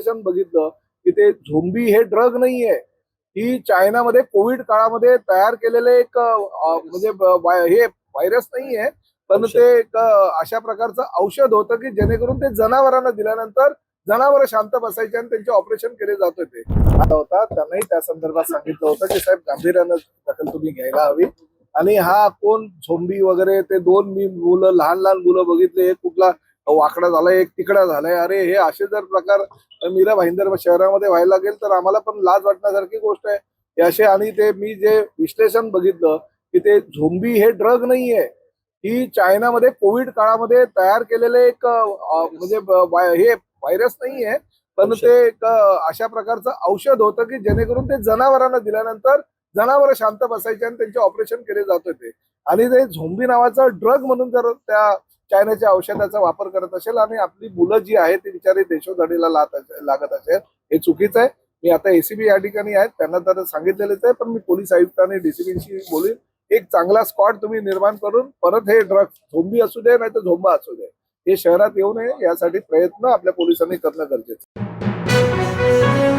विश्लेषण बघितलं की ते झोंबी हे ड्रग नाहीये, ही चायनामध्ये कोविड काळामध्ये तयार केलेले एक म्हणजे हे व्हायरस नाहीये, पण ते एक अशा प्रकारचं औषध होतं की जेणेकरून ते जनावरांना दिल्यानंतर जनावर शांत बसायचे आणि त्यांचे ऑपरेशन केले जात होते. आता होता त्यांनाही त्या संदर्भात सांगितलं होतं की साहेब गांभीर्यानं दखल तुम्ही घ्यायला हवी. आणि हा कोण झोंबी वगैरे ते दोन मी मुलं लहान लहान मुलं बघितले, एक कुठला वाकडा झालाय एक तिकडा झालाय, अरे हे असे जर प्रकार मीरा भाईंदर शहरामध्ये व्हायला लागेल तर आम्हाला पण लाज वाटण्यासारखी गोष्ट आहे हे असे. आणि ते मी जे विश्लेषण बघितलं की ते झोंबी हे ड्रग नाहीये, ही चायनामध्ये कोविड काळामध्ये तयार केलेले एक म्हणजे हे व्हायरस नाहीये, पण ते एक अशा प्रकारचं औषध होतं की जेणेकरून ते जनावरांना दिल्यानंतर जनावर शांत बसायचे आणि त्यांचे ऑपरेशन केले जात होते. आणि ते झोंबी नावाचा ड्रग म्हणून जर त्या चायनाच्या औषधाचा वापर करत असेल आणि आपली मुलं जी आहेत ती बिचारी देशोधडीला लागत असेल, हे चुकीचं आहे. मी आता एसीबी या ठिकाणी आहेत, त्यांना तर सांगितलेलंच आहे, पण मी पोलीस आयुक्त आणि डीसीपीशी बोलीन, एक चांगला स्क्वॉड तुम्ही निर्माण करून परत हे ड्रग झोंबी असू दे नाही तर झोंबा असू दे हे शहरात येऊ नये यासाठी प्रयत्न आपल्या पोलिसांनी करणं गरजेचं आहे.